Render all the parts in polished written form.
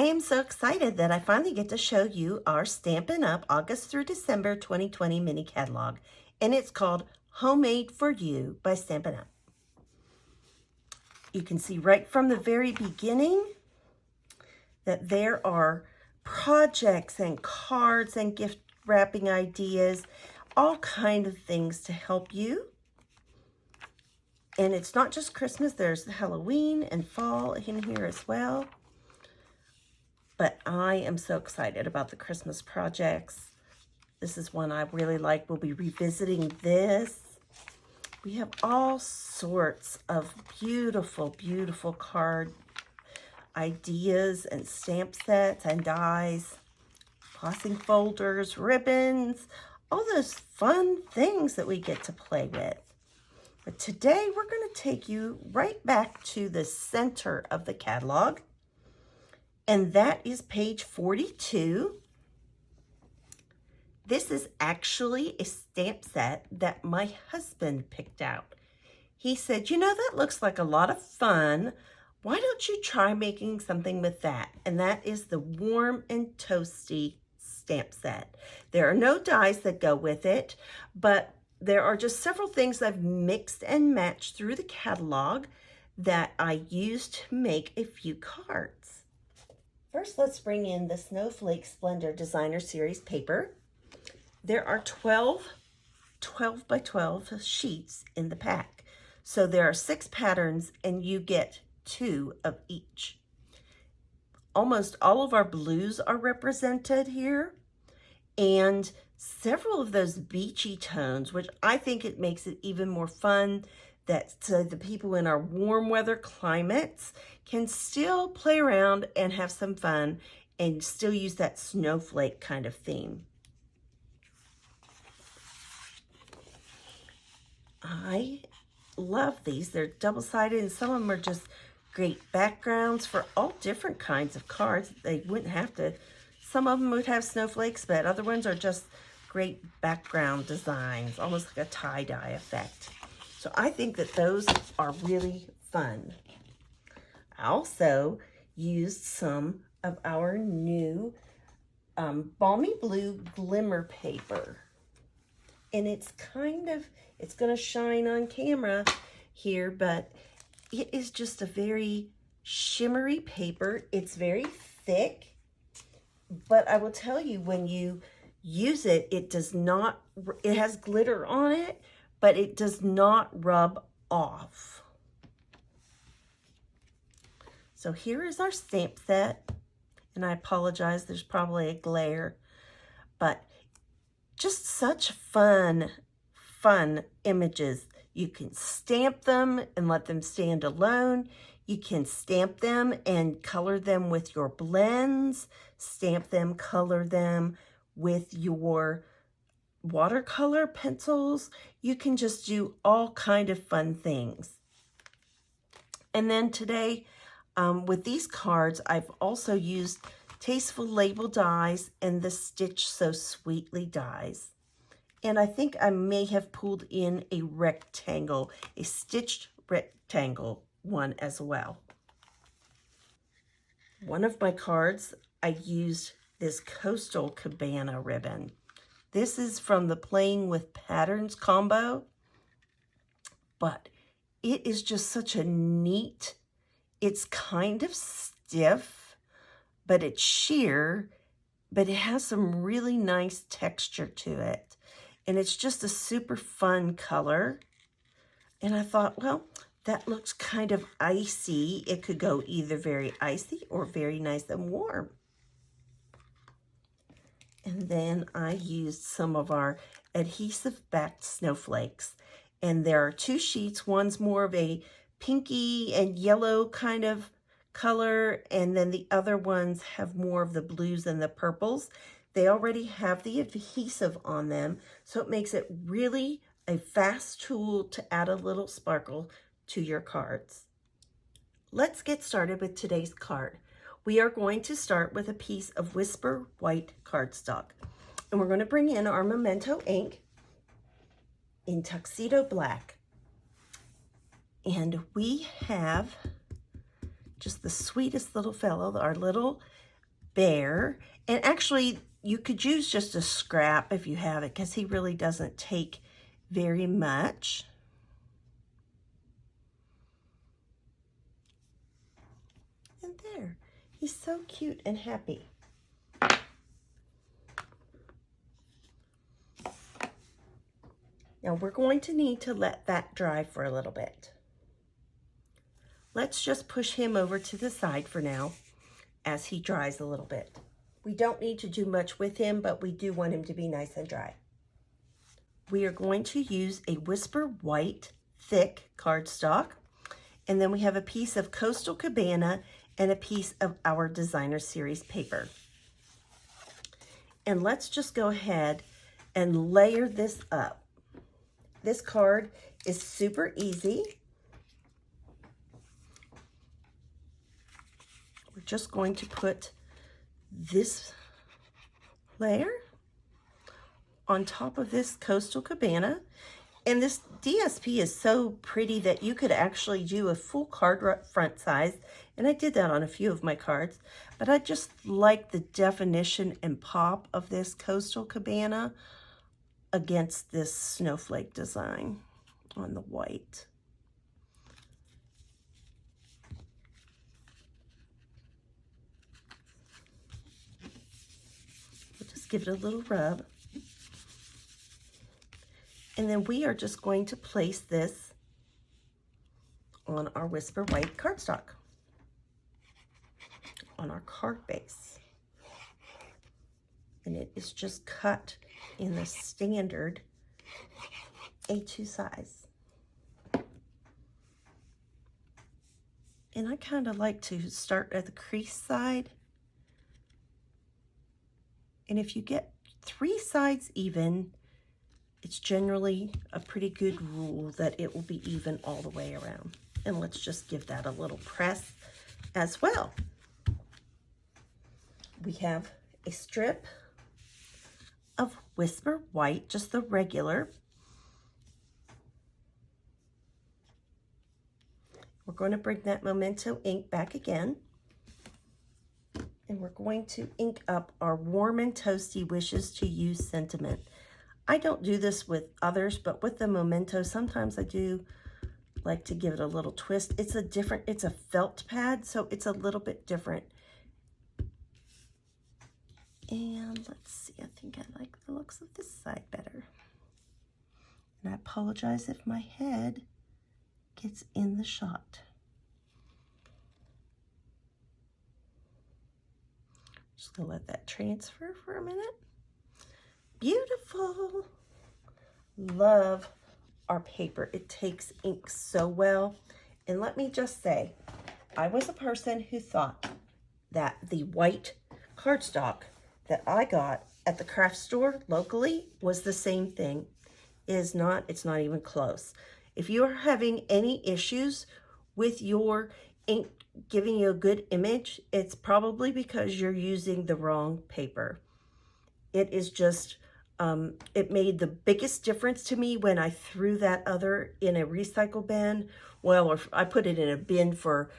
am so excited that I finally get to show you our Stampin' Up! August through December 2020 mini catalog, and it's called Homemade for You by Stampin' Up! You can see right from the very beginning that there are projects and cards and gift wrapping ideas, all kind of things to help you. And it's not just Christmas, there's Halloween and fall in here as well. But I am so excited about the Christmas projects. This is one I really like. We'll be revisiting this. We have all sorts of beautiful, beautiful card ideas and stamp sets and dies, embossing folders, ribbons, all those fun things that we get to play with. But today we're going to take you right back to the center of the catalog, and that is page 42. This is actually a stamp set that my husband picked out. He said, you know, that looks like a lot of fun. Why don't you try making something with that? And that is the Warm and Toasty stamp set. There are no dies that go with it, but there are just several things I've mixed and matched through the catalog that I used to make a few cards. First, let's bring in the Snowflake Splendor Designer Series paper. There are 12 by 12 sheets in the pack. So there are 6 patterns and you get 2 of each. Almost all of our blues are represented here, and several of those beachy tones, which I think it makes it even more fun that the people in our warm weather climates can still play around and have some fun and still use that snowflake kind of theme. I love these. They're double-sided and some of them are just great backgrounds for all different kinds of cards. They wouldn't have to, some of them would have snowflakes, but other ones are just great background designs, almost like a tie-dye effect. So I think that those are really fun. I also used some of our new Balmy Blue Glimmer paper. And it's it's going to shine on camera here, but it is just a very shimmery paper. It's very thick, but I will tell you, when you use it, it has glitter on it, but it does not rub off. So here is our stamp set, and I apologize, there's probably a glare, but just such fun images. You can stamp them and let them stand alone. You can stamp them and color them with your blends, stamp them, color them with your watercolor pencils. You can just do all kind of fun things. And then today, with these cards, I've also used Tasteful Label dies and the Stitch So Sweetly dies. And I think I may have pulled in a rectangle, a stitched rectangle one as well. One of my cards, I used this Coastal Cabana ribbon. This is from the Playing with Patterns combo, but it is just such a neat, it's kind of stiff, but it's sheer, but it has some really nice texture to it. And it's just a super fun color. And I thought, well, that looks kind of icy. It could go either very icy or very nice and warm. And then I used some of our adhesive-backed snowflakes. And there are 2 sheets. One's more of a pinky and yellow kind of color, and then the other ones have more of the blues and the purples. They already have the adhesive on them, so it makes it really a fast tool to add a little sparkle to your cards. Let's get started with today's card. We are going to start with a piece of Whisper White cardstock, and we're going to bring in our Memento ink in Tuxedo Black. And we have just the sweetest little fellow, our little bear. And actually, you could use just a scrap if you have it, because he really doesn't take very much. And there, he's so cute and happy. Now we're going to need to let that dry for a little bit. Let's just push him over to the side for now as he dries a little bit. We don't need to do much with him, but we do want him to be nice and dry. We are going to use a Whisper White thick cardstock, and then we have a piece of Coastal Cabana and a piece of our Designer Series paper. And let's just go ahead and layer this up. This card is super easy. We're just going to put this layer on top of this Coastal Cabana. And this DSP is so pretty that you could actually do a full card front size. And I did that on a few of my cards. But I just like the definition and pop of this Coastal Cabana against this snowflake design on the white. We'll just give it a little rub. And then we are just going to place this on our Whisper White cardstock, on our card base. And it is just cut in the standard A2 size. And I kind of like to start at the crease side. And if you get 3 sides even, it's generally a pretty good rule that it will be even all the way around. And let's just give that a little press as well. We have a strip of Whisper White, just the regular. We're going to bring that Memento ink back again. And we're going to ink up our Warm and Toasty Wishes to Use sentiment. I don't do this with others, but with the Memento, sometimes I do like to give it a little twist. It's a felt pad, so it's a little bit different. And let's see, I think I like the looks of this side better. And I apologize if my head gets in the shot. Just gonna let that transfer for a minute. Beautiful. Love our paper. It takes ink so well. And let me just say, I was a person who thought that the white cardstock that I got at the craft store locally was the same thing. It is not. It's not even close. If you are having any issues with your ink giving you a good image, it's probably because you're using the wrong paper. It is just, it made the biggest difference to me when I threw that other in a recycle bin. Well, or I put it in a bin for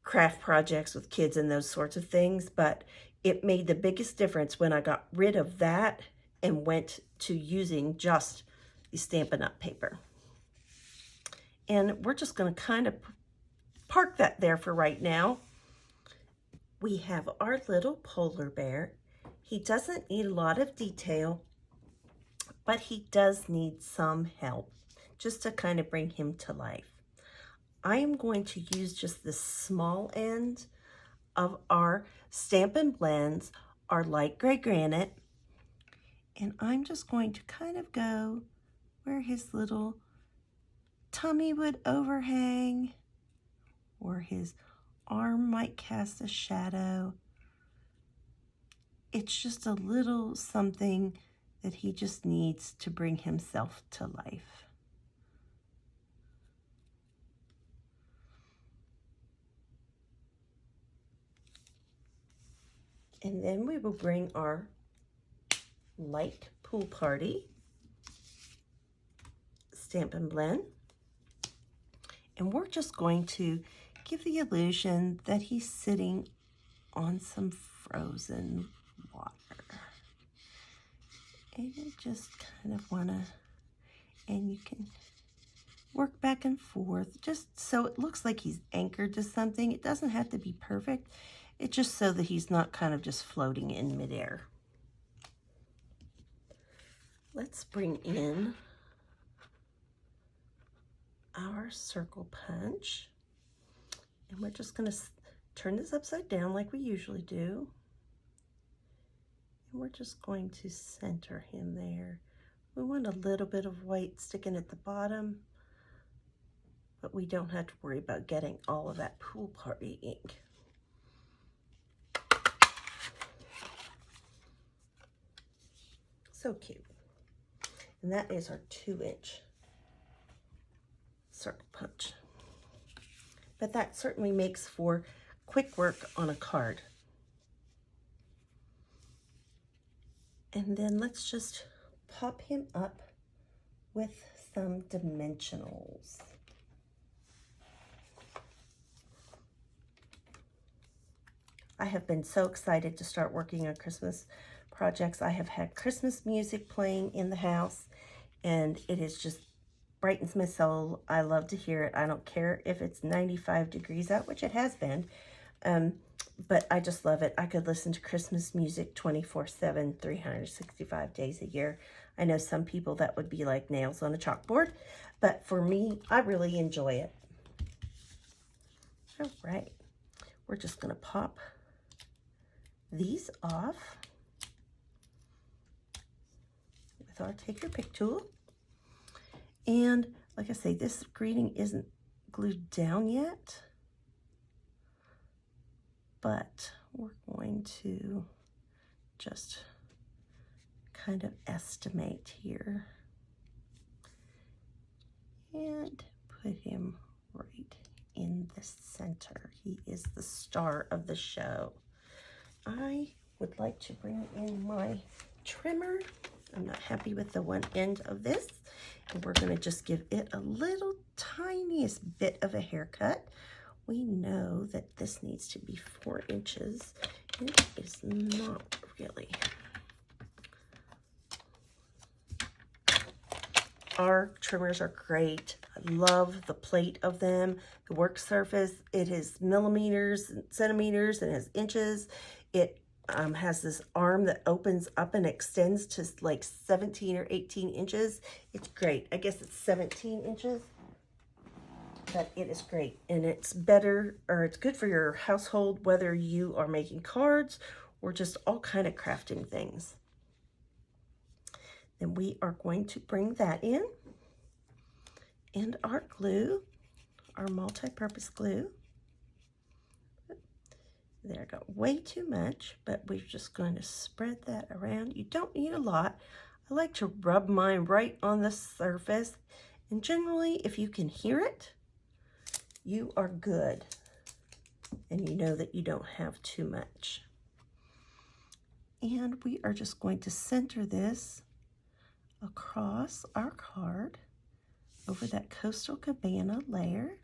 craft projects with kids and those sorts of things, but it made the biggest difference when I got rid of that and went to using just the Stampin' Up paper. And we're just going to kind of park that there for right now. We have our little polar bear. He doesn't need a lot of detail, but he does need some help just to kind of bring him to life. I am going to use just the small end of our Stampin' Blends, our light gray granite, and I'm just going to kind of go where his little tummy would overhang, or his arm might cast a shadow. It's just a little something that he just needs to bring himself to life. And then we will bring our light pool party Stampin' Blend. And we're just going to give the illusion that he's sitting on some frozen water. And you just kind of want to, and you can work back and forth just so it looks like he's anchored to something. It doesn't have to be perfect. It's just so that he's not kind of just floating in midair. Let's bring in our circle punch. And we're just going to turn this upside down like we usually do. And we're just going to center him there. We want a little bit of white sticking at the bottom, but we don't have to worry about getting all of that pool party ink. So cute. And that is our 2-inch circle punch. But that certainly makes for quick work on a card. And then let's just pop him up with some dimensionals. I have been so excited to start working on Christmas projects. I have had Christmas music playing in the house, and it is just brightens my soul. I love to hear it. I don't care if it's 95 degrees out, which it has been, but I just love it. I could listen to Christmas music 24/7, 365 days a year. I know some people that would be like nails on a chalkboard, but for me, I really enjoy it. All right, we're just gonna pop these off with our Take Your Pick tool. And like I say, this greeting isn't glued down yet, but we're going to just kind of estimate here and put him right in the center. He is the star of the show. I would like to bring in my trimmer. I'm not happy with the one end of this, and we're going to just give it a little tiniest bit of a haircut. We know that this needs to be 4 inches. It is not really. Our trimmers are great. I love the plate of them. The work surface, it is millimeters and centimeters and has inches. It has this arm that opens up and extends to like 17 or 18 inches. It's great. I guess it's 17 inches, but it is great. And it's better, or it's good for your household, whether you are making cards or just all kind of crafting things. Then we are going to bring that in. And our glue, our multi-purpose glue. There we go, way too much, but we're just going to spread that around. You don't need a lot. I like to rub mine right on the surface, and generally, if you can hear it, you are good, and you know that you don't have too much. And we are just going to center this across our card over that Coastal Cabana layer.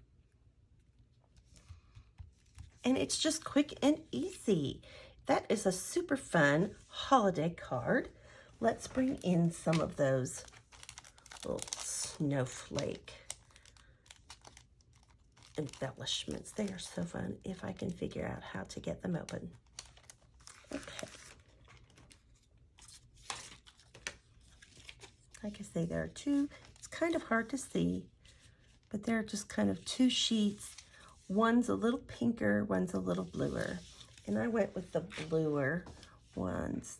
And it's just quick and easy. That is a super fun holiday card. Let's bring in some of those little snowflake embellishments. They are so fun if I can figure out how to get them open. Okay. Like I say, there are two. It's kind of hard to see, but there are just kind of 2 sheets. One's a little pinker, one's a little bluer. And I went with the bluer ones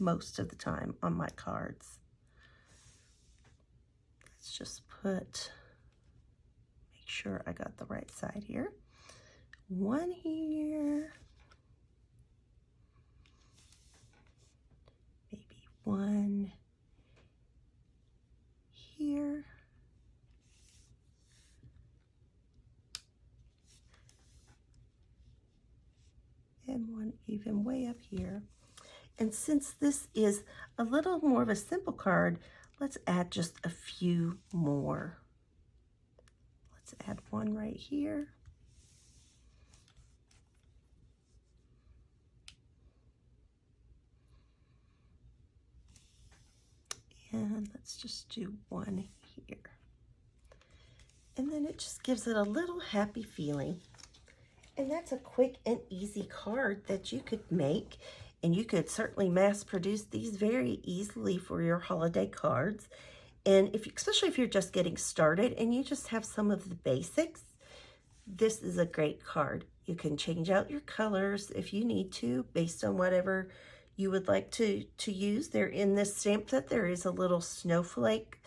most of the time on my cards. Let's just make sure I got the right side here. One here. Maybe one here. And one even way up here. And since this is a little more of a simple card, let's add just a few more. Let's add one right here. Let's just do one here. And then it just gives it a little happy feeling. And that's a quick and easy card that you could make. And you could certainly mass produce these very easily for your holiday cards. And especially if you're just getting started and you just have some of the basics, this is a great card. You can change out your colors if you need to based on whatever you would like to use. There in this stamp set, there is a little snowflake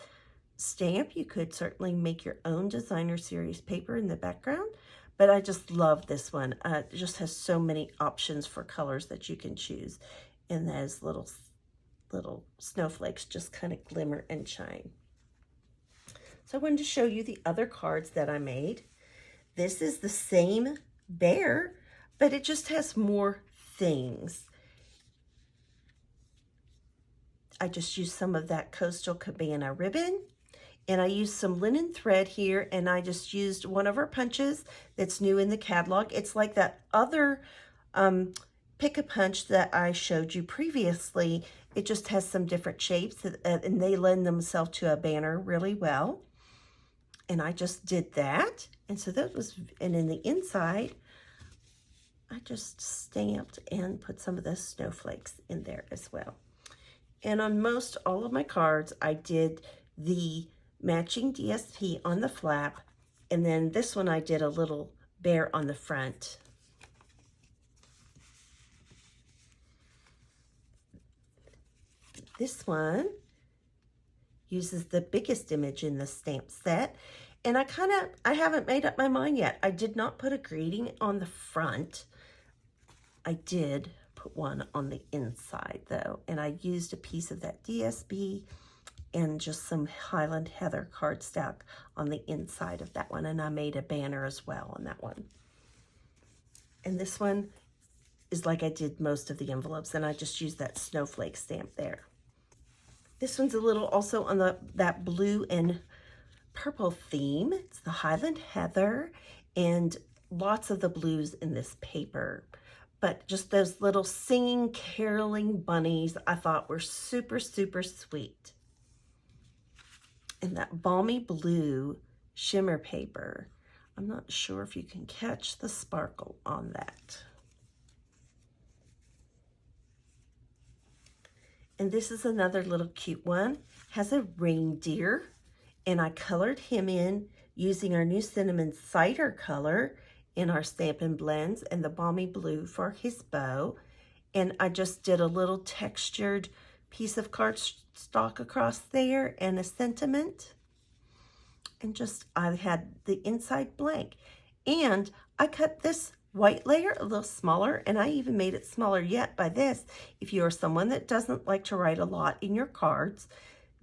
stamp. You could certainly make your own designer series paper in the background, but I just love this one. It just has so many options for colors that you can choose, and those little snowflakes just kind of glimmer and shine. So I wanted to show you the other cards that I made. This is the same bear, but it just has more things. I just used some of that Coastal Cabana ribbon, and I used some linen thread here, and I just used one of our punches that's new in the catalog. It's like that other pick-a-punch that I showed you previously. It just has some different shapes, and they lend themselves to a banner really well. And I just did that. And so that was, and in the inside, I just stamped and put some of the snowflakes in there as well. And on most all of my cards, I did the matching DSP on the flap, and then this one I did a little bear on the front. This one uses the biggest image in the stamp set, and I haven't made up my mind yet. I did not put a greeting on the front. I did put one on the inside though, and I used a piece of that DSP and just some Highland Heather cardstock on the inside of that one, and I made a banner as well on that one. And this one is like I did most of the envelopes, and I just used that snowflake stamp there. This one's a little also on that blue and purple theme. It's the Highland Heather and lots of the blues in this paper. But just those little singing, caroling bunnies I thought were super, super sweet. And that balmy blue shimmer paper, I'm not sure if you can catch the sparkle on that. And this is another little cute one. Has a reindeer, and I colored him in using our new cinnamon cider color in our Stampin' Blends and the balmy blue for his bow. And I just did a little textured piece of cardstock across there and a sentiment. And just, I had the inside blank. And I cut this white layer a little smaller, and I even made it smaller yet by this. If you are someone that doesn't like to write a lot in your cards,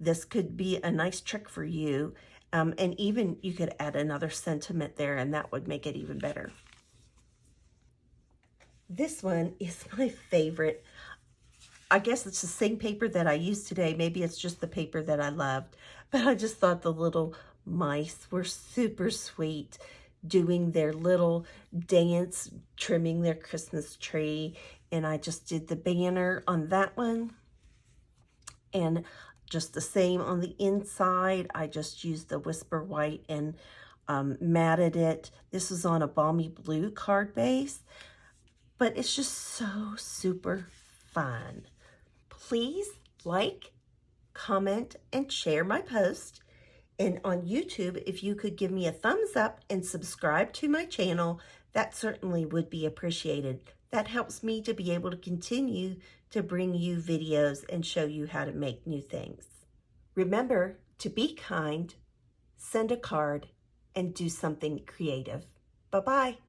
this could be a nice trick for you. And even you could add another sentiment there, and that would make it even better. This one is my favorite. I guess it's the same paper that I used today. Maybe it's just the paper that I loved, but I just thought the little mice were super sweet, doing their little dance, trimming their Christmas tree. And I just did the banner on that one. And just the same on the inside. I just used the Whisper White and matted it. This is on a balmy blue card base, but it's just so super fun. Please like, comment, and share my post. And on YouTube, if you could give me a thumbs up and subscribe to my channel, that certainly would be appreciated. That helps me to be able to continue to bring you videos and show you how to make new things. Remember to be kind, send a card, and do something creative. Bye-bye.